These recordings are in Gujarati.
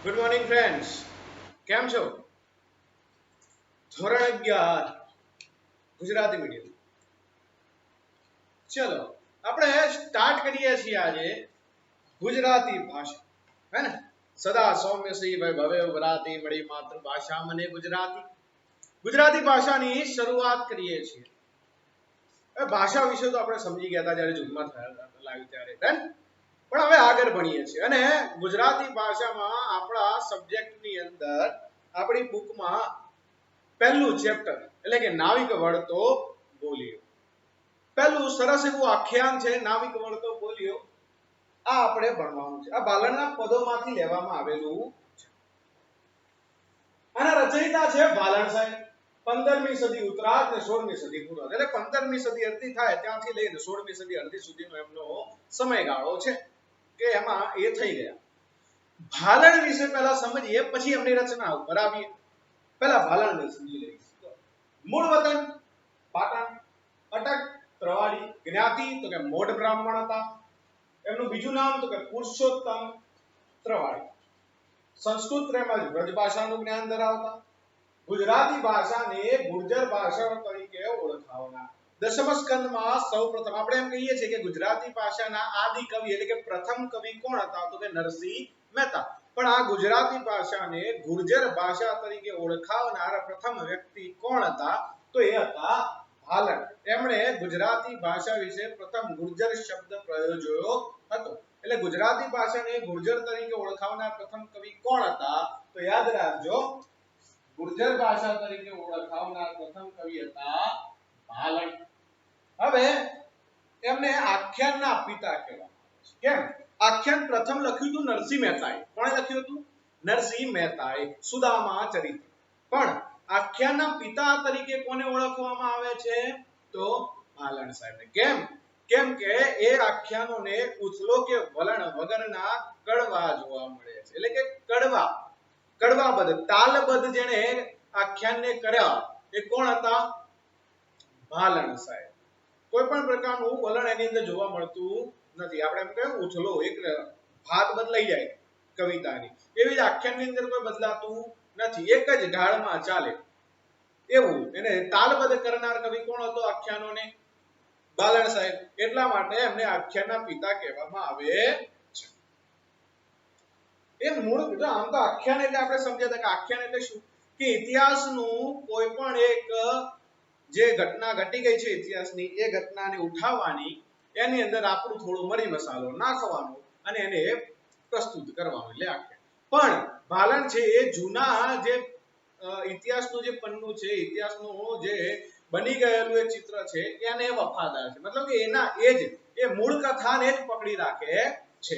ગુડ મોર્નિંગ ફ્રેન્ડ્સ, કેમ છો? ધોરણ 11 ગુજરાતી મીડિયમ. ચલો આપણે સ્ટાર્ટ કરીએ છીએ આજે ગુજરાતી ભાષા. હે ને? સદા સૌમ્ય શ્રી ભવે ઉભરાતી મળી માતૃભાષા મને ગુજરાતી. ગુજરાતી ભાષાની શરૂઆત કરીએ છીએ. ભાષા વિશે તો આપણે સમજી ગયા હતા જ્યારે જૂનમાં લાવ્યું ત્યારે, પણ હવે આગળ ભણીએ છીએ અને ગુજરાતી ભાષામાં આપણા સબ્જેક્ટની અંદર આપણી બુકમાં પહેલું ચેપ્ટર એટલે કે નાવિક વળતો બોલ્યો. પહેલું સરસ એવું આખ્યાન છે નાવિક વળતો બોલ્યો. આ આપણે ભણવાનું છે. આ ભાલણના પદોમાંથી લેવામાં આવેલું છે. આના રચયિતા છે ભાલણ સાહેબ. 15મી સદી ઉત્તરાર્ધ ને 16મી સદી પૂર્વાર્ધ. એટલે 15મી સદી અડધી થાય ત્યાંથી લઈને 16મી સદી અડધી સુધીનો એમનો સમયગાળો છે કે એમાં એ થઈ ગયા. ભાલણ વિશે પહેલા સમજીએ, પછી એમની રચના ઉપર આવીએ. પહેલા ભાલણને સમજી લઈએ. મૂળ વતન પાટણ, અટક ત્રવાડી, જ્ઞાતિ તો કે મોઢ બ્રાહ્મણ હતા. એમનું બીજું નામ તો કે પુરુષોત્તમ ત્રવાડી. સંસ્કૃત તેમજ વ્રજ ભાષાનું જ્ઞાન ધરાવતા. ગુજરાતી ભાષાને ગુર્જર ભાષા તરીકે ઓળખાવનાર. દશમ સ્કંદમાં સૌપ્રથમ આપણે એમ કહીએ છીએ કે ગુજરાતી ભાષાના આદિ કવિ એટલે કે પ્રથમ કવિ કોણ હતા? તો કે નરસિંહ મહેતા. પણ આ ગુજરાતી ભાષાને ગુર્જર ભાષા તરીકે ઓળખાવનાર પ્રથમ વ્યક્તિ કોણ હતા? તો એ હતા ભાલણ. એમણે ગુજરાતી ભાષા વિશે પ્રથમ ગુર્જર શબ્દ પ્રયોજ્યો હતો. એટલે ગુજરાતી ભાષાને ગુર્જર તરીકે ઓળખાવનાર પ્રથમ કવિ કોણ હતા? તો યાદ રાખજો, ગુર્જર ભાષા તરીકે ઓળખાવનાર પ્રથમ કવિ હતા ભાલણ. હવે એમને આખ્યાનના પિતા કહેવામાં આવે છે. કેમ? આખ્યાન પ્રથમ લખ્યું હતું નરસિંહ મહેતાએ. કોણે લખ્યું હતું? નરસિંહ મહેતાએ, સુદામા ચરિત્ર. પણ આખ્યાનના પિતા તરીકે કોને ઓળખવામાં આવે છે? તો ભાલણ સાહેબને. કેમ? કેમ કે એ આખ્યાનોને ઉથલો કે વલણ વગરના કડવા જોવા મળે છે. એટલે કે કડવાબદ્ધ તાલબદ્ધ જેણે આખ્યાનને કર્યા એ કોણ હતા? ભાલણ સાહેબ. કોઈ પણ પ્રકારનું વલણ એની અંદર જોવા મળતું નથી. આપણે એમ કહીએ ઉથલો, એક ભાત બદલાઈ જાય કવિતાની, એવી જ આખ્યાનની અંદર કોઈ બદલાતું નથી. એક જ ઢાળમાં ચાલે એવું એને તાલબદ્ધ કરનાર કવિ કોણ હતો આખ્યાનોને? ભાલણ સાહેબ. એટલા માટે એમને આખ્યાનના પિતા કહેવામાં આવે છે. એ મૂળ આમ તો આખ્યાન એટલે આપણે સમજ્યા હતા કે આખ્યાન એટલે શું? કે ઇતિહાસનું કોઈ પણ એક જે ઘટના ઘટી ગઈ છે ઇતિહાસની, એ ઘટનાને ઉઠાવવાની, એની અંદર આપણું થોડું મરી મસાલો નાખવાનો અને એને પ્રસ્તુત કરવાનો, એટલે આખ્યાન. પણ ભાલણ છે એ જૂના જે ઇતિહાસનું જે પન્નું છે, ઇતિહાસનું જે બની ગયેલું એક ચિત્ર છે એને વફાદાર છે. મતલબ કે એના એ મૂળ કથાને જ પકડી રાખે છે.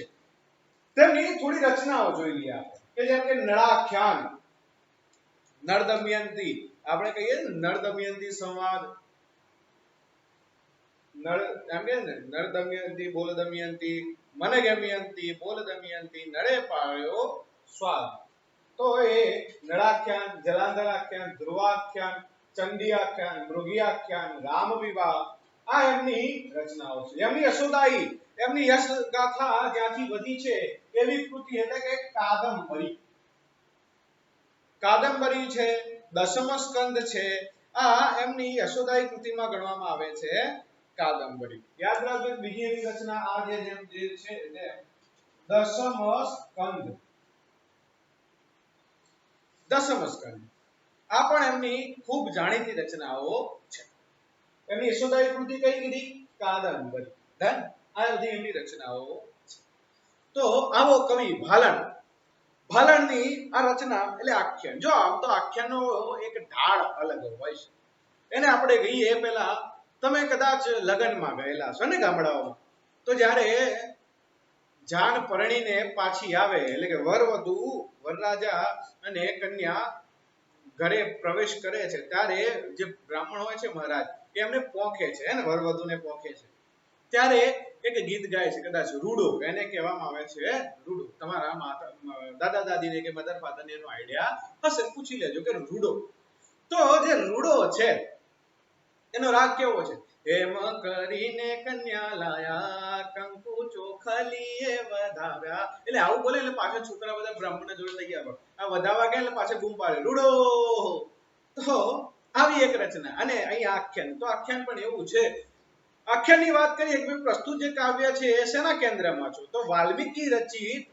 તેમની થોડી રચનાઓ જોઈ લઈએ આપણે, કે જેમ કે નળાખ્યાન, નળ દમયંતી. આપણે કહીએ નળ દમયંતી સંવાદ, નળ એમ કે ને, નળ દમયંતી બોલ દમયંતી, મને ગમયંતી બોલ દમયંતી, નળે પાળ્યો સ્વાદ. તો એ નળાખ્યાન, જલાંધર આખ્યાન, ધ્રુવાખ્યાન, ચંડી આખ્યાન, મૃગી આખ્યાન, રામ વિવાહ, આ એમની રચનાઓ છે. એમની યશોદાઈ, એમની યશ ગાથા જ્યાંથી વધી છે એવી કૃતિ એટલે કે કાદંબરી. કાદંબરી છે, દશમ સ્કંદ છે, આ એમની યશોદાઈ કૃતિમાં ગણવામાં આવે છે કાદંબરી. યાદ રાખજો બીજી એવી રચના આ જે છે દશમ સ્કંદ. દશમ સ્કંદ આ પણ એમની ખૂબ જાણીતી રચનાઓ છે. એમની યશોદાઈ કૃતિ કઈ કીધી? કાદંબરી. ધન આ બધી એમની રચનાઓ છે. તો આવો કવિ ભાલણ. ભાલણની આ રચના એટલે આખ્યાન. જો આમ તો આખ્યાનનો એક ઢાળ અલગ હોય છે. એને આપણે કહીએ પહેલા, તમે કદાચ લગ્નમાં ગયેલા છો ને ગામડાઓમાં, તો જ્યારે જાન પરણીને પાછી આવે એટલે કે વરવધુ, વરરાજા અને કન્યા ઘરે પ્રવેશ કરે છે ત્યારે જે બ્રાહ્મણ હોય છે મહારાજ, એમને પોંખે છે ને, વરવધુને પોંખે છે. ત્યારે એક ગીત ગાય છે, કદાચ રૂડો એને કહેવામાં આવે છે. રૂડો તમારા દાદા દાદીને કે મધર ફાધરને એનો આઈડિયા હશે, પૂછી લેજો કે રૂડો. તો જે રૂડો છે એનો રાગ કેવો છે? હેમ કરીને કન્યા લાયા, કંકુ ચોખલીએ વધાવ્યા. એટલે આવું બોલે એટલે પાછળ છોકરા બધા બ્રાહ્મણ જોડે તૈયાર હોય. આ વધાવા કે એટલે પાછળ બૂમ પાડે રૂડો. તો આવી એક રચના. અને અહીં આખ્યાન, તો આખ્યાન પણ એવું છે. આખ્યાનની વાત કરીએ કે પ્રસ્તુત જે કાવ્ય છે એ શેના કેન્દ્રમાં છે? તો વાલ્મીકી રચિત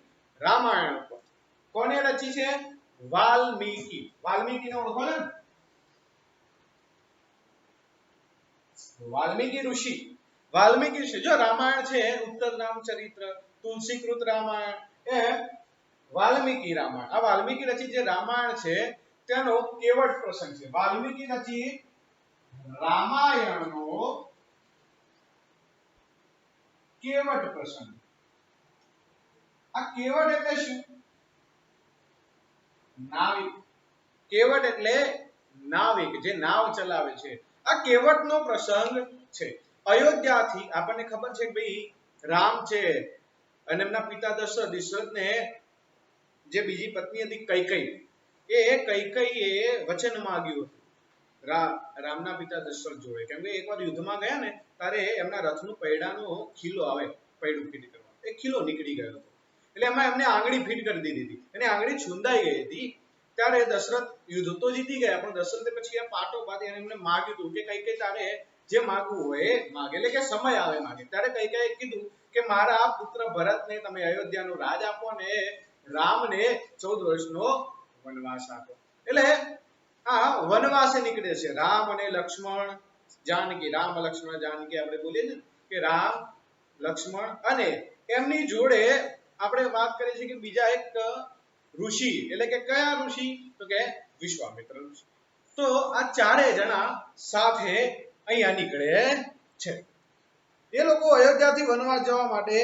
રામાયણ ઉપર. કોને રચી છે? વાલ્મીકી. વાલ્મીકીને ઓળખો ને? વાલ્મીકી ઋષિ. વાલ્મીકી ઋષિ. જો રામાયણ છે ઉત્તર રામચરિત્ર, તુલસીકૃત રામાયણ, એ વાલ્મીકી રામાયણ. આ વાલ્મીકી રચિત જે રામાયણ છે તેનો કેવટ પ્રસંગ છે. વાલ્મીકી રચિત રામાયણનો કેવટ પ્રસંગ. આ કેવટ એટલે શું? નાવિક. કેવટ એટલે નાવિક, જે નાવ ચલાવે છે. આ કેવટનો પ્રસંગ છે. અયોધ્યાથી આપણને ખબર છે કે ભાઈ રામ છે અને એમના પિતા દશરથને જે બીજી પત્ની હતી કૈકેયી, એ કૈકેયીએ વચન માંગ્યું હતું રામના પિતા દશરથ જોડે. કેમ કે એકવાર યુદ્ધમાં ગયા ને ત્યારે એમના રથનું પૈડાનો ખીલો આવે, પૈડું ફીટ કરવા, એ ખીલો નીકળી ગયો હતો. એટલે એમાં એમને આંગળી ફીટ કરી દીધી હતી અને આંગળી છુંદાઈ ગઈ હતી. ત્યારે દશરથ યુદ્ધ તો જીતી ગયા, પણ દશરથે પછી આ પાટો બાંધી અને એમને માગ્યું હતું કે કૈકેયી તારે જે માગવું હોય એ માગે, એટલે કે સમય આવે માગે. ત્યારે કૈકેયીએ કીધું કે મારા પુત્ર ભરતને તમે અયોધ્યાનો રાજ આપો ને રામને 14 વર્ષનો વનવાસ આપો. એટલે આ વનવાસે નીકળે છે રામ અને લક્ષ્મણ જાનકી. રામ લક્ષ્મણ જાનકી આપણે બોલીએ ને કે રામ લક્ષ્મણ, અને એમની જોડે આપણે વાત કરીએ છીએ કે બીજા એક ઋષિ. એટલે કે કયા ઋષિ? તો કે વિશ્વામિત્ર ઋષિ. તો આ ચારે જણા સાથે અહીંયા નીકળે છે. એ લોકો અયોધ્યાથી વનવાસ જવા માટે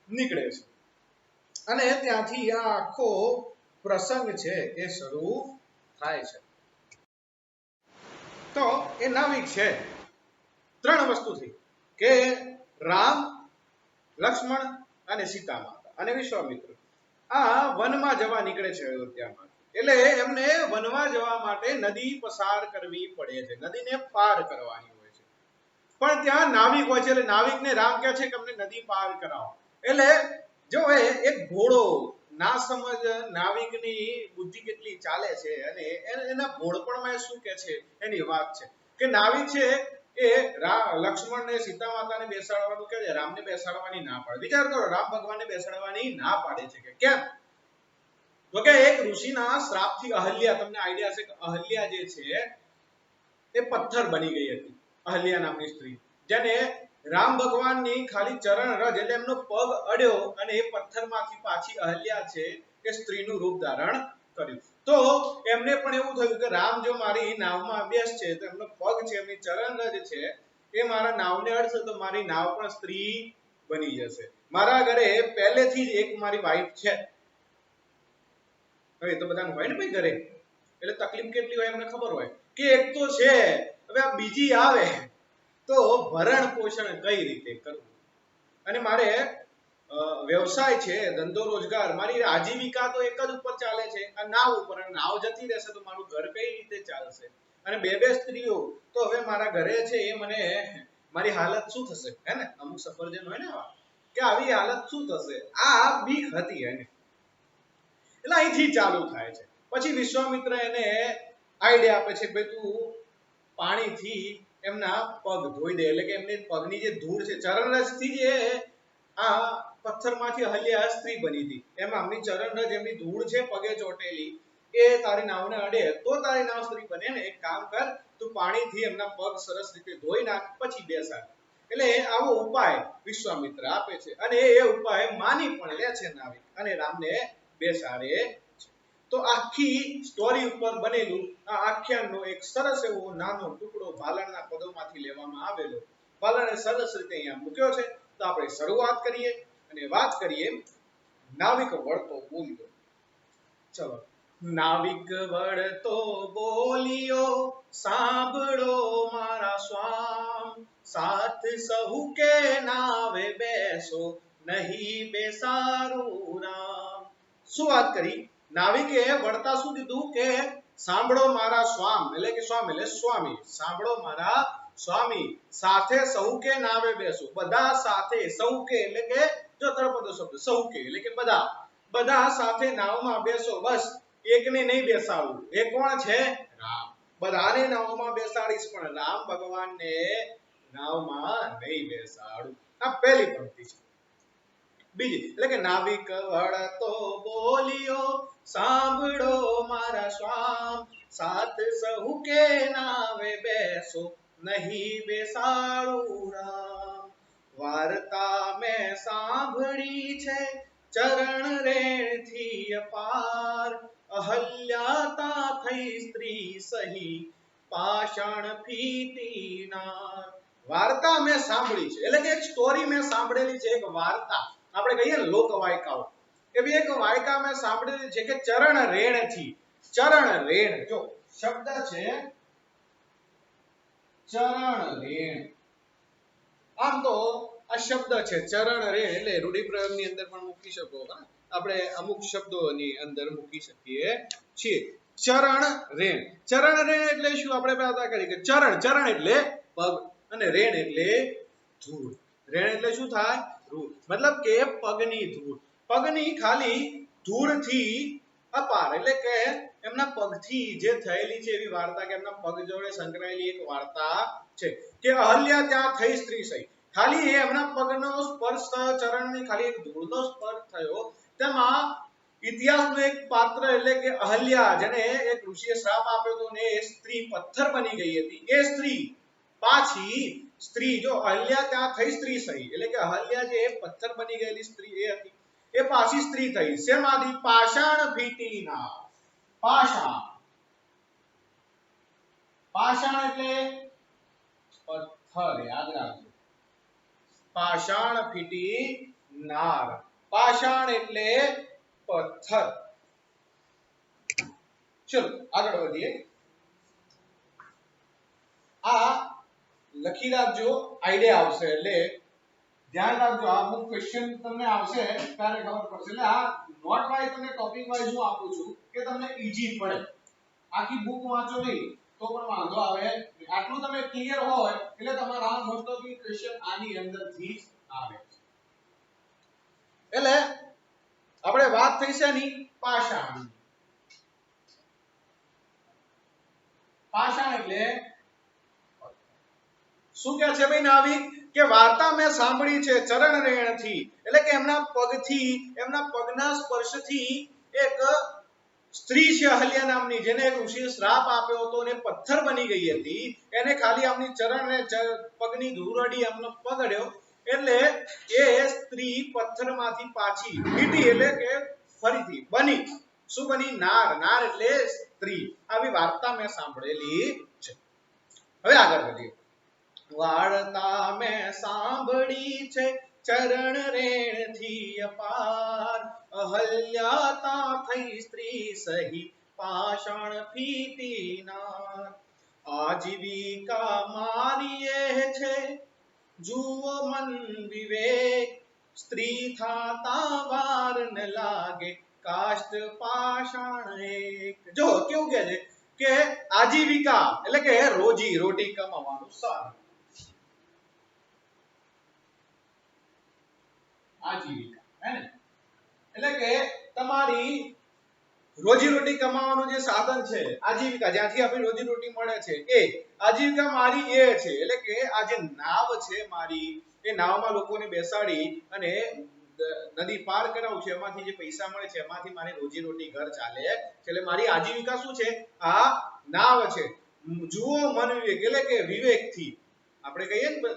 નીકળે છે અને ત્યાંથી આ આખો પ્રસંગ છે એ શરૂ થાય છે. તો એ નાવિક છે. ત્રણ વસ્તુ થઈ કે રામ, લક્ષ્મણ અને સીતા માતા અને વિશ્વામિત્ર આ વનમાં જવા નીકળે છે અયોધ્યામાં. એટલે એમને વનમાં જવા માટે નદી પસાર કરવી પડે છે, નદીને પાર કરવાની હોય છે. પણ ત્યાં નાવિક હોય છે, એટલે નાવિકને રામ કહે છે કે અમને નદી પાર કરાવો. એટલે જો એક ઘોડો, ના સમજ નાવિકની બુદ્ધિ કેટલી ચાલે છે અને એના ઘોડપણમાં શું કે છે એની વાત છે કે નાવિક છે એ લક્ષ્મણ ને સીતા માતાને બેસાડવાનું કહે છે, રામને બેસાડવાની ના પાડે. વિચાર કરો, રામ ભગવાનને બેસાડવાની ના પાડે છે કે કેમ? તો કે એક ઋષિના શ્રાપથી અહલ્યા, તમને આઈડિયા છે કે અહલ્યા જે છે એ પથ્થર બની ગઈ હતી. અહલ્યા નામની સ્ત્રી, જેને રામ ભગવાનની ખાલી ચરણ રજ એટલે એમનો પગ અડ્યો અને એ પથ્થરમાંથી પાછી અહલ્યા છે એ સ્ત્રીનું રૂપ ધારણ કર્યું. તો એમને પણ એવું થયું કે રામ જો મારી નાવમાં બેસશે તો એમનો પગ છે, એમની ચરણ રજ છે એ મારા નાવને અડશે તો મારી નાવ પણ સ્ત્રી બની જશે. મારા ઘરે પહેલેથી જ એક મારી વાઈફ છે. હવે તો બધાને હોય ને ભાઈ ઘરે, એટલે તકલીફ કેટલી હોય એમને ખબર હોય કે એક તો છે, હવે આ બીજી આવે તો ભરણ પોષણ કઈ રીતે કરવું. અને મારે વ્યવસાય છે, ધંધો રોજગાર, મારી આજીવિકા તો એક જ ઉપર ચાલે છે, આ નાવ ઉપર. અને નાવ જતી રહેશે તો મારું ઘર કઈ રીતે ચાલશે? અને બે સ્ત્રીઓ, તો હવે મારા ઘરે છે એ મને મારી હાલત શું થશે? હે ને, અમુક સફરજન હોય ને કે આવી હાલત શું થશે? આ બીક હતી એને. એટલે અહીંથી ચાલુ થાય છે. પછી વિશ્વામિત્ર એને આઈડિયા આપે છે, ભાઈ તું પાણીથી એમના પગ ધોઈ દે. એટલે કે એમની પગની જે ધૂળ છે, ચરણરજથી જે આ પથ્થરમાંથી અહલ્યા સ્ત્રી બની હતી, એમાં એમની ચરણરજ, એમની ધૂળ છે પગે ચોટેલી, એ તારી નાવને અડે તો તારી નાવ સ્ત્રી બને ને. એક કામ કર, તું પાણીથી એમના પગ સરસ રીતે ધોઈ નાખ, પછી બેસાડ. એટલે આવો ઉપાય વિશ્વામિત્ર આપે છે અને એ ઉપાય માની પણ લે છે નાવિક અને રામને બેસાડે છે. તો આખી સ્ટોરી ઉપર બનેલું આ આખ્યાનનો એક સરસ એવો નાનો ટુકડો ભાલણના પદોમાંથી લેવામાં આવેલો. ભાલણે સરસ રીતે અહીંયા મૂક્યો છે. તો આપણે શરૂઆત કરીએ અને વાત કરીએ નાવિક વળતો બોલ્યો. ચલો. નાવિક વળતો બોલ્યો, સાંભળો મારા સ્વામ, સાથ સહુ કે નાવે બેસો, નહીં બેસારું રામ. શું વાત કરી? નાવિકે વળતા શું કીધું કે સાંભળો મારા સ્વામ, એટલે કે સ્વામ એટલે સ્વામી, સાંભળો મારા સ્વામી સાથે સૌ કે નાવે બેસો બધા સાથે સૌ કે એટલે કે જો તળપદો શબ્દ સૌ કે એટલે કે બધા સાથે નાવમાં બેસો બસ એકને નહીં બેસાડવું એ કોણ છે રામ બધાને નાવમાં બેસાડીશ પણ રામ ભગવાનને નાવમાં નહીં બેસાડું આ પહેલી પંક્તિ છે બીજી એટલે કે નાવિક વળતો બોલ્યો સાંભળો મારા સ્વામ સાથ સહુ કે નાવે બેસો નહીં બેસાડું રામ વાર્તા મેં સાંભળી છે ચરણ રેણથી અપાર અહલ્યાતા થઈ સ્ત્રી સહી પાષાણ ફીટીનાર વાર્તા મેં સાંભળી છે એટલે કે એક સ્ટોરી મેં સાંભળેલી છે એક વાર્તા આપણે કહીએ ને લોક વાયકાઓ એવી એક વાયકા મેં સાંભળેલી છે કે ચરણ રેણથી ચરણ રેણ જો શબ્દ છે ચરણ રેણ આમ તો આ શબ્દ છે ચરણ રેણ એટલે રૂઢિપ્રયોગની અંદર પણ મૂકી શકો આપણે અમુક શબ્દોની અંદર મૂકી શકીએ છીએ ચરણ રેણ એટલે શું આપણે વાત કરી કે ચરણ એટલે પગ અને રેણ એટલે ધૂળ રેણ એટલે શું થાય ધૂળ મતલબ કે પગની ધૂળ પગની ખાલી ધૂળથી અપાર એટલે કે એમના પગથી જે થયેલી છે એવી વાર્તા કે એમના પગ જોડે સંકળાયેલી એક વાર્તા છે કે અહલ્યા ત્યાં થઈ સ્ત્રી સહી ખાલી એમના પગનો સ્પર્શ થયો ચરણની ખાલી એક ધૂળનો સ્પર્શ થયો તેમાં ઇતિહાસનું એક પાત્ર એટલે કે અહલ્યા જેને એક ઋષિએ શ્રાપ આપ્યો હતો ને એ સ્ત્રી પથ્થર બની ગઈ હતી એ સ્ત્રી પાછી સ્ત્રી જો અહલ્યા ત્યાં થઈ સ્ત્રી સહી એટલે કે અહલ્યા જે પથ્થર બની ગયેલી સ્ત્રી એ હતી એ પાછી સ્ત્રી થઈ શેમાંથી પાષાણ ફીટીના પાષાણ એટલે પથ્થર યાદ રાખજો પાષાણ ફીટીનાર પાષાણ એટલે પથ્થર ચલો આગળ વધીએ આ લખી રાખજો આઈડિયા આવશે એટલે ધ્યાન રાખજો આ અમુક ક્વેશ્ચન તમને આવશે ત્યારે ખબર પડશે એટલે આ નોટ વાઇઝ તમને ટોપિક વાઇઝ હું આપું છું કે તમને ઈઝી પડે આખી બુક વાંચો નહીં તો પણ વાંધો આવે આટલું તમે ક્લિયર હોય એટલે તમારા મોસ્ટ ઓફ ધી ક્વેશ્ચન આની અંદરથી આવે એટલે આપણે વાત થઈ છે ની પાષાણ એટલે શું કહે છે ભાઈ નાવિક કે વાર્તા મેં સાંભળી છે ચરણ રેણથી એટલે કે એમના પગથી એમના પગના સ્પર્શથી એક સ્ત્રી છે અહલ્યા નામની જેને એક ઋષિએ શ્રાપ આપ્યો હતો અને પથ્થર બની ગઈ હતી એને ખાલી આમની ચરણ ને પગની ધૂળડી આમનો પગડ્યો એટલે એ સ્ત્રી પથ્થરમાંથી પાછી ફીટી એટલે કે ફરીથી બની શું બની નાર એટલે સ્ત્રી આવી વાર્તા મેં સાંભળેલી છે હવે આગળ વધીએ વાર્તા મેં સાંભળી છે ચરણ રેણથી અપાર અહલ્યાતા થઈ સ્ત્રી સહી પાષાણ ફીટીનાર આજીવિકા મારી એ છે જુઓ મન વિવેક સ્ત્રી થાતા વાર ન લાગે કાષ્ટ પાષાણ એક જો કેવું કહે છે કે આજીવિકા એટલે કે રોજી રોટી કમાવાનું સાધન આજીવિકા હે ને એટલે કે તમારી રોજી રોટી કમાવાનું જે સાધન છે આજીવિકા જ્યાંથી આપણી રોજી રોટી મળે છે એ આજીવિકા મારી એ છે એટલે કે આ જે નાવ છે મારી એ નાવમાં લોકોને બેસાડી અને નદી પાર કરાવું છે એમાંથી જે પૈસા મળે છે એમાંથી મારી રોજી રોટી ઘર ચાલે એટલે મારી આજીવિકા શું છે આ નાવ છે જુઓ મન વિવેક એટલે કે વિવેકથી આપણે કહીએ ને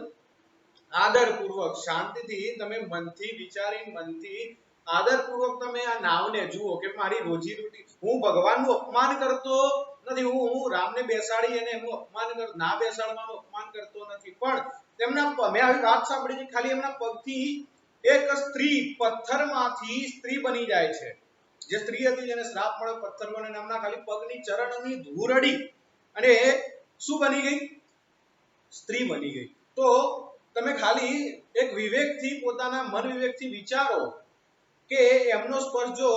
આદરપૂર્વક શાંતિથી તમે મનથી વિચારી મનથી આદરપૂર્વક તમે આ નાવને જુઓ કે મારી રોજી રોટી હું ભગવાનનું અપમાન કરતો નથી હું રામને બેસાડી અને એનું અપમાન ના બેસાડવાનું અપમાન કરતો નથી પણ તેમના મેં આવી વાત સાંભળી છે ખાલી એમના પગથી એક સ્ત્રી પથ્થરમાંથી સ્ત્રી બની જાય છે જે સ્ત્રી હતી જેને શ્રાપ મળ્યો પથ્થર બને નામના ખાલી પગની ચરણની ધૂળડી અને શું બની ગઈ સ્ત્રી બની ગઈ તો તમે ખાલી એક વિવેકથી પોતાના મન વિવેકથી વિચારો કે એમનો સ્પર્શ જો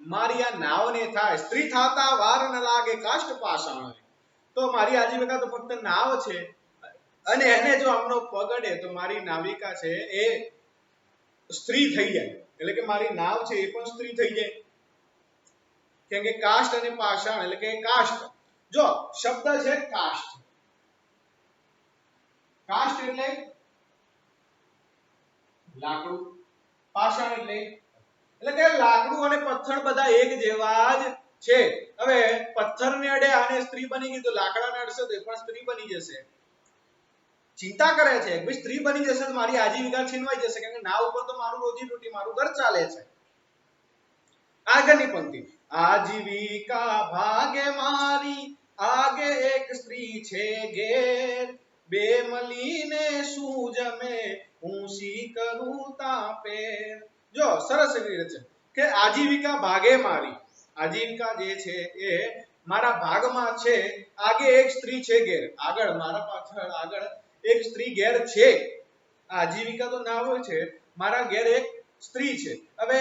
મારી આ નાવને થાય સ્ત્રી થાતા વાર ન લાગે કાષ્ટ પાષાણ તો મારી આજીવિકા તો ફક્ત નાવ છે અને એને જો આમનો પગ અડે તો મારી નાવિકા છે એ સ્ત્રી થઈ જાય, એટલે કે મારી નાવ છે એ પણ સ્ત્રી થઈ જાય. કેમ કે કાષ્ઠ અને પાષાણ એટલે કે કાષ્ઠ, જો શબ્દ છે કાષ્ઠ, કાષ્ઠ એટલે લાકડું, પાષાણ એટલે કે લાકડું અને પથ્થર બધા એક જેવા જ છે. હવે પથ્થરને અડે આને સ્ત્રી બની ગઈ, તો લાકડાને અડશે તો એ પણ સ્ત્રી બની જશે. ચિંતા કરે છે કે ભાઈ સ્ત્રી બની જશે તો મારી આજીવિકા છીનવાઈ જશે, કેમ કે નાવ ઉપર તો મારું રોજી રોટી મારું ઘર ચાલે છે. આગળની પંક્તિ, આજીવિકા ભાગે મારી આગે એક સ્ત્રી છે ઘેર, બે મળીને શું જમે હું સી કરું તાપેર. જો સરસ એવી રીતે છે કે આજીવિકા ભાગે મારી, આજીવિકા જે છે એ મારા ભાગમાં છે, આગે એક સ્ત્રી છે ઘેર, આગળ મારા પાછળ આગળ એક સ્ત્રી ઘેર છે. આજીવિકા તો ના હોય છે, મારા ઘેર એક સ્ત્રી છે. હવે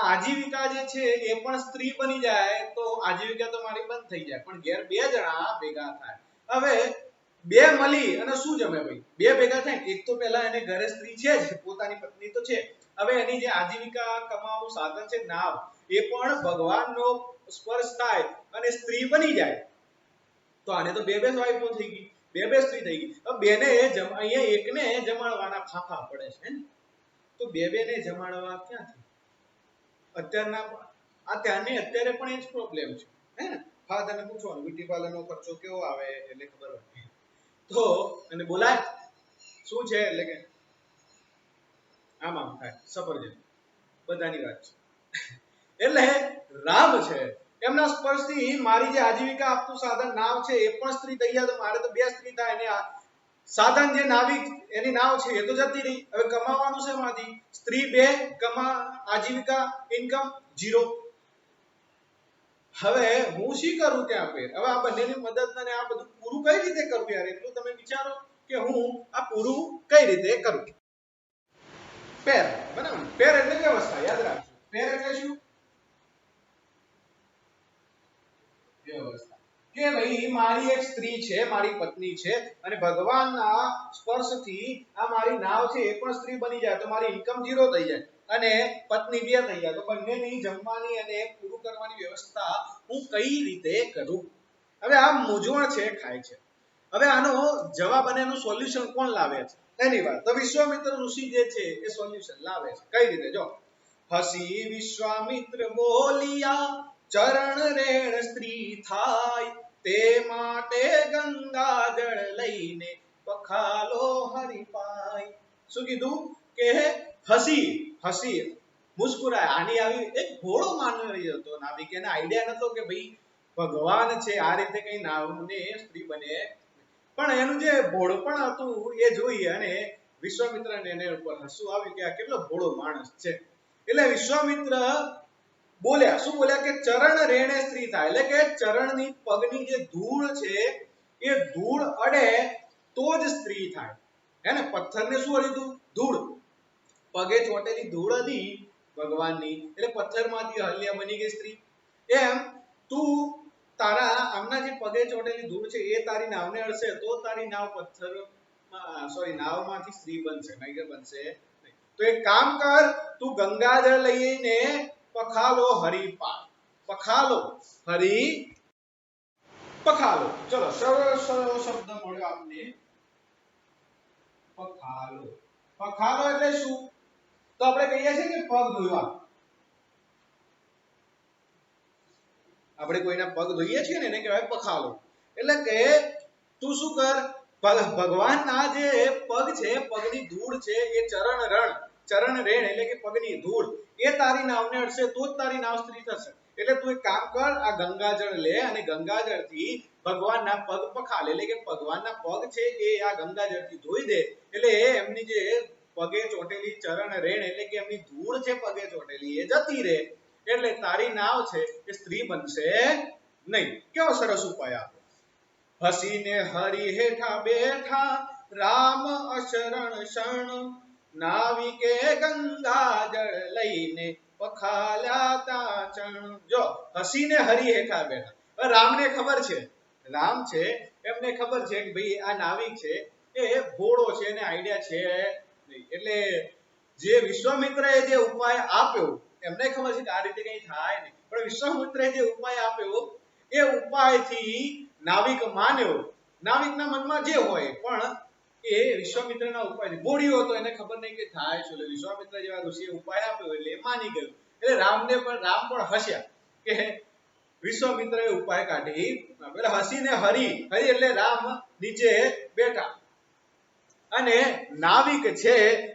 આજીવિકા જે છે એ પણ સ્ત્રી બની જાય તો આજીવિકા તો મારી બંધ થઈ જાય, પણ ઘેર બે જણા ભેગા થાય. હવે બે મળી અને શું જમે ભાઈ, બે ભેગા થાય, એક તો પહેલા એને ઘરે સ્ત્રી છે જ, પોતાની પત્ની તો છે. હવે એની જે આજીવિકા કમાવાનું સાધન છે નાવ, એ પણ ભગવાનનો સ્પર્શ થાય અને સ્ત્રી બની જાય, તો આને તો બે બે વાઈફો થઈ ગઈ, બે બે સ્ત્રી થઈ ગઈ. હવે બેને અહીંયા એકને જમાડવાના ફાફા પડે છે ને, તો બે બે ને જમાડવા ક્યાંથી? અત્યારે પણ એ જ પ્રોબ્લેમ છે હે ને. ફાધરને પૂછવાનું બ્યુટી પાર્લરનો ખર્ચો કેવો આવે એટલે ખબર હોય, તો એને બોલાય શું છે એટલે કે આમ આમ થાય સફરજન, બધાની વાત છે. એટલે રામ છે, એમના સ્પર્શથી મારી જે આજીવિકા આપતું સાધન નાવ છે એ પણ સ્ત્રી થઈ જાય, તો મારે તો બે સ્ત્રી થાય. એને સાધન જે નાવિક એની નાવ છે એ તો જતી રહી. હવે કમાવાનું છે એમાંથી, સ્ત્રી બે, આજીવિકા ઇન્કમ 0. હવે હું શી કરું ત્યાં ફેર? હવે આ બંનેની મદદ અને આ બધું પૂરું કઈ રીતે કરવું યાર, એટલું તમે વિચારો કે હું આ પૂરું કઈ રીતે કરું. પેર, બરાબર, પેર એટલે વ્યવસ્થા, યાદ રાખજો. પેર એટલે શું? વ્યવસ્થા. કે ભાઈ મારી એક સ્ત્રી છે, મારી પત્ની છે, અને ભગવાનના સ્પર્શથી આ મારી નાવ છે એ પણ સ્ત્રી બની જાય, તો મારી ઇન્કમ 0 થઈ જાય અને પત્ની 2 થઈ જાય, તો બંનેની જમવાની અને પૂરું કરવાની વ્યવસ્થા હું કઈ રીતે કરું? હવે આ મૂંઝવણ છે, ખાય છે. હવે આનો જવાબ અને એનું સોલ્યુશન કોણ લાવે છે? એની વાત તો વિશ્વામિત્ર ઋષિ જે છે એ સોલ્યુશન લાવે છે. કઈ રીતે? જો, હસી વિશ્વામિત્ર બોલિયા ચરણ રેણ સ્ત્રી થાય, તે માટે ગંગા જળ લઈને પખાલો હરિ પાય. શું કીધું? કે હસી મુસ્કુરાય. આની આવી એક ભોળો માનવી હતો નાવિક, એને આઈડિયા નતો કે ભાઈ ભગવાન છે આ રીતે કઈ નાવને સ્ત્રી બને, પણ એનું જે ભોળપણ હતું એ જોઈ અને વિશ્વામિત્રને એને ઉપર હસવું આવ્યું કે આ કેટલો ભોળો માણસ છે. એટલે વિશ્વામિત્ર બોલ્યા, શું બોલ્યા? કે ચરણ રેણે સ્ત્રી થાય, એટલે કે ચરણની પગની જે ધૂળ છે એ ધૂળ અડે તો જ સ્ત્રી થાય. હે ને, પથ્થરને શું અડ્યું? ધૂળ. પગે ચોટેલી ધૂળ હતી ભગવાનની, એટલે પથ્થરમાંથી અહલ્યા બની ગઈ સ્ત્રી. એમ તું તારા આમના જે પગે ચોટેલી ધૂળ છે એ તારી નાવને અડશે તો તારી નાવ નાવમાંથી સ્ત્રી બનશે, નહીં બનશે નહીં. તો એક કામ કર, તું ગંગાજળ લઈને પખાલો હરી પાય. પખાલો હરી પખાલો, ચલો સરસ શબ્દ મળ્યો આપને, પખાલો. પખાલો એટલે શું? તો આપણે કહીએ છીએ કે પગ ધોવા. આપણે કોઈના પગ ધોઈએ છીએ ને એને કહેવાય પખાલો. એટલે કે તું શું કર, ભગવાનના જે પગ છે, પગની ધૂળ છે એ ચરણ રેણ એટલે કે પગની ધૂળ એ તારી નાવને અડશે તો જ તારી નાવ સ્ત્રી થશે. એટલે તું એક કામ કર, આ ગંગાજળ લે અને ગંગાજળથી ભગવાનના પગ પખાલ, એટલે કે ભગવાનના પગ છે એ આ ગંગાજળથી ધોઈ દે, એટલે એમની જે પગે ચોટેલી ચરણ રેણ એટલે કે એમની ધૂળ છે પગે ચોટેલી એ જતી રહે, એટલે તારી નાવ છે એ સ્ત્રી બનશે નહીં. કેવો સરસ ઉપાય આપો. હસીને હરિ હેઠા બેઠા રામ અશરણ શરણ, નાવિકે ગંગા જળ લઈને પખાલ્યા તા ચણ. જો હસીને હરિ હેઠા બેઠા, રામને ખબર છે, રામ છે એમને ખબર છે કે ભાઈ આ નાવિક છે એ ભોળો છે, એને આઈડિયા છે નહીં. એટલે જે વિશ્વામિત્રએ જે ઉપાય આપ્યો એમને ખબર છે કે આ રીતે કંઈ થાય નહીં, પણ વિશ્વામિત્રએ જે ઉપાય આપ્યો એ ઉપાયથી નાવિક માન્યો. નાવિકના મનમાં જે હોય, પણ એ વિશ્વામિત્રના ઉપાયથી ભોળિયો હતો, એને ખબર નહીં કે થાય શું. એટલે વિશ્વામિત્ર જેવા ઋષિએ ઉપાય આપ્યો એટલે એ માની ગયો. એટલે રામ પણ હસ્યા કે વિશ્વામિત્રએ ઉપાય કાઢી. પેલા હસીને હરી એટલે રામ નીચે બેઠા અને નાવિક છે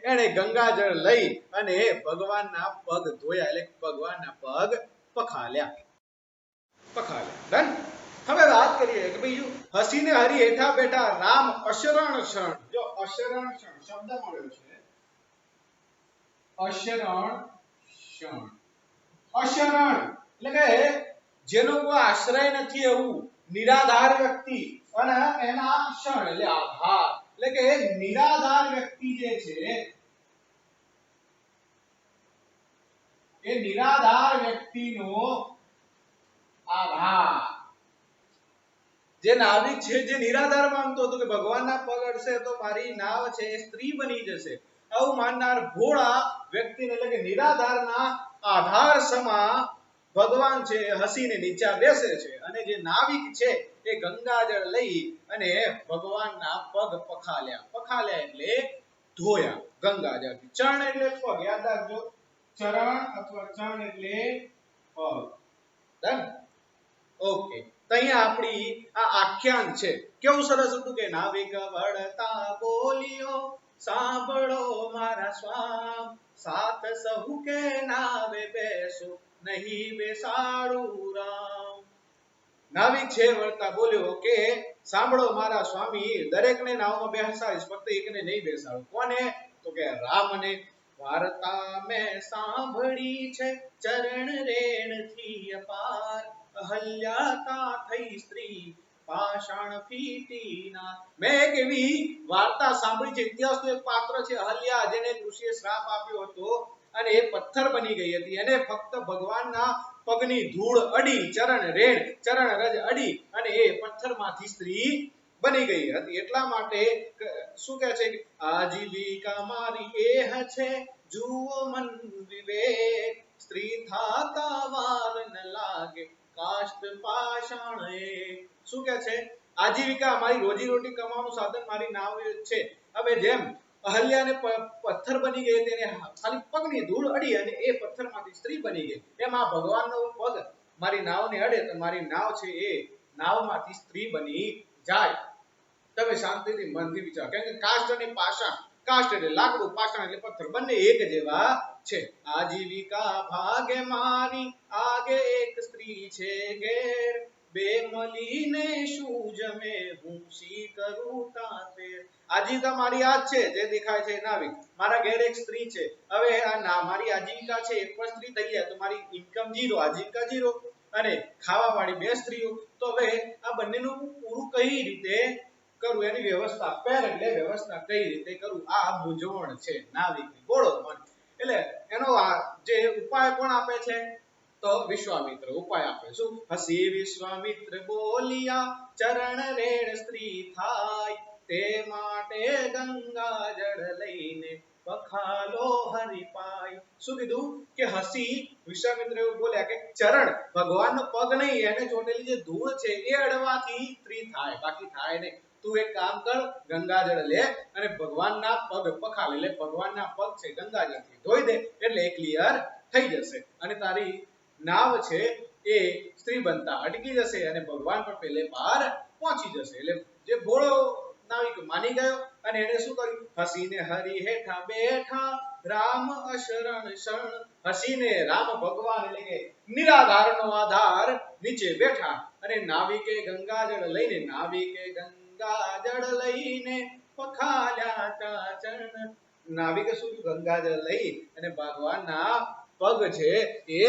એને ગંગાજળ લઈ અને ભગવાનના પગ ધોયા, એટલે ભગવાનના પગ પખાલ્યા. ડન. હવે વાત કરીએ કે ભાઈ હસીને હરી હેઠા બેઠા રામ અશરણ ક્ષણ. જો અશરણ ક્ષણ શબ્દ મળ્યો છે, અશરણ ક્ષણ. અશરણ એટલે કે જેનો કોઈ આશ્રય નથી એવું નિરાધાર વ્યક્તિ, અને એના ક્ષણ એટલે આધાર, એટલે કે નિરાધાર વ્યક્તિ જે છે એ નિરાધાર વ્યક્તિનો આધાર. જે નાવિક છે જે નિરાધાર માનતો હતો કે ભગવાનના પગ અડશે તો મારી નાવ છે એ સ્ત્રી બની જશે, આવું માનનાર ભોળા વ્યક્તિને એટલે કે નિરાધારના આધાર સમા ભગવાન છે હસીને નીચે બેસે છે. અને જે નાવિક છે એ ગંગાજળ લઈ અને ભગવાનના પગ પખાલ્યા એટલે ધોયા ગંગાજળથી. ચરણ એટલે પગ, યાદ રાખજો, ચરણ અથવા ચરણ એટલે પગ. ડન. ઓકે. તો અહીંયા આપણી આ આખ્યાન છે. કેવું સરસ હતું કે નાવિક વળતા બોલ્યો સાંભળો મારા સ્વામ, સાથ સહુ કે નાવે બેસો નહીં બેસાડું રામ. નાવિક છે વળતા બોલ્યો કે સાંભળો મારા સ્વામી, દરેકને નાવમાં બેસાડીશ, ફક્ત એકને નહીં બેસાડું. કોને? તો કે રામને. વાર્તા મેં સાંભળી છે ચરણ રેણથી અપાર, અહલ્યા થઈ સ્ત્રી પાષાણ ફીટીના. મેં એક એવી વાર્તા સાંભળી છે, ઇતિહાસનું એક પાત્ર છે અહલ્યા, જેને ઋષિએ શ્રાપ આપ્યો હતો અને એ પથ્થર બની ગઈ હતી. અને ફક્ત ભગવાનના પગની ધૂળ અડી, ચરણ રજ અડી અને એ પથ્થરમાંથી સ્ત્રી બની ગઈ હતી. એટલા માટે શું કહે છે, આજીવિકા મારી એહ છે જુઓ મન વિવેક, સ્ત્રી થાતા વાર ન લાગે કાષ્ટ પાષાણ એક. શું કહે છે? આજીવિકા મારી રોજી રોટી કમાવાનું સાધન મારી નાવ છે. હવે જેમ અહલ્યાને પથ્થર બની ગઈ તેને ખાલી પગની ધૂળ અડી અને એ પથ્થરમાંથી સ્ત્રી બની ગઈ, એમ આ ભગવાનનો પગ મારી નાવને અડે તો મારી નાવ છે એ નાવમાંથી સ્ત્રી બની જાય. તમે શાંતિથી મનથી વિચારો, કેમ કે કાષ્ટ અને પાષાણ, કાષ્ટ એટલે લાકડું, પાષાણ એટલે પથ્થર, બંને એક જેવા છે. આજીવિકા ભાગે મારી આગે એક સ્ત્રી છે ઘેર, બે મળીને શું જમે હું સી કરું તાતેર. આજીવિકા મારી આ છે જે દેખાય છે નાવિક, મારા ઘેર એક સ્ત્રી છે. હવે આ મારી આજીવિકા છે, એક પણ સ્ત્રી થઈ જાય તો મારી ઇન્કમ ઝીરો, આજીવિકા ઝીરો, અને ખાવા વાળી બે સ્ત્રીઓ. તો હવે આ બંનેનું પૂરું કઈ રીતે કરું, એની વ્યવસ્થા, પેર એટલે વ્યવસ્થા કઈ રીતે કરું, આ મૂંઝવણ છે નાવિકની. બોલો મન. એટલે એનો જે ઉપાય કોણ આપે છે? તો વિશ્વામિત્ર ઉપાય આપે. શું? હસી વિશ્વામિત્ર બોલિયા ચરણ રેણ સ્ત્રી થાય, તે માટે ગંગા જળ લઈને પખાલો હરિપાય. શું કીધું કે હસી વિશ્વામિત્ર એવું બોલ્યા કે ચરણ, ભગવાનનો પગ નહીં, એને ચોટેલી જે ધૂળ છે એ અડવાથી સ્ત્રી થાય, બાકી થાય નહીં. તું એક કામ કર, ગંગાજળ લે અને ભગવાનના પગ પખાલ, એટલે ભગવાનના પગ છે ગંગાજળથી ધોઈ દે એટલે એ ક્લિયર થઈ જશે અને તારી નાવ છે એ સ્ત્રી બનતા અટકી જશે અને ભગવાન પણ પહેલે પાર પહોંચી જશે. એટલે જે ભોળો નાવિક માની ગયો અને એને શું કર્યું? હસીને હરી હેઠા બેઠા રામ અશરણ શરણ. હસીને રામ ભગવાન એટલે કે નિરાધારનો આધાર નીચે બેઠા અને નાવિકે ગંગાજળ લઈને પખાલ્યા ચરણ. નાવિકે શું ગંગાજળ લઈ અને ભગવાનના પગ છે એ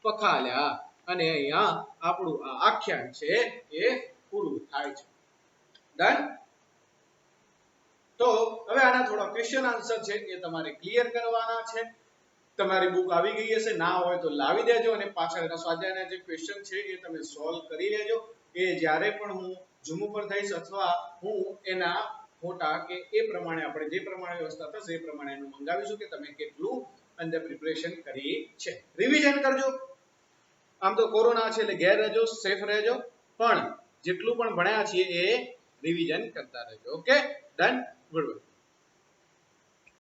પખાલ્યા. અને અહીંયા આપણું આ આખ્યાન છે એ પૂરું થાય છે. ડન. તો હવે આના થોડા ક્વેશ્ચન આન્સર છે એ તમારે ક્લિયર કરવાના છે. તમારી બુક આવી ગઈ હશે, ના હોય તો લાવી દેજો અને પાછળ એના સ્વાધ્યાયના જે ક્વેશ્ચન છે એ તમે સોલ્વ કરી લેજો. એ જ્યારે પણ હું ઝૂમ ઉપર થઈશ અથવા હું એના ખોટા કે એ પ્રમાણે આપણે જે પ્રમાણે વ્યવસ્થા થશે એ પ્રમાણે એનું મંગાવીશું કે તમે કેટલું અંદર પ્રિપરેશન કરી છે. રિવિઝન કરજો. આમ તો કોરોના છે એટલે ઘેર રહેજો, સેફ રહેજો, પણ જેટલું પણ ભણ્યા છીએ એ રિવિઝન કરતા રહેજો. Okay, done, good.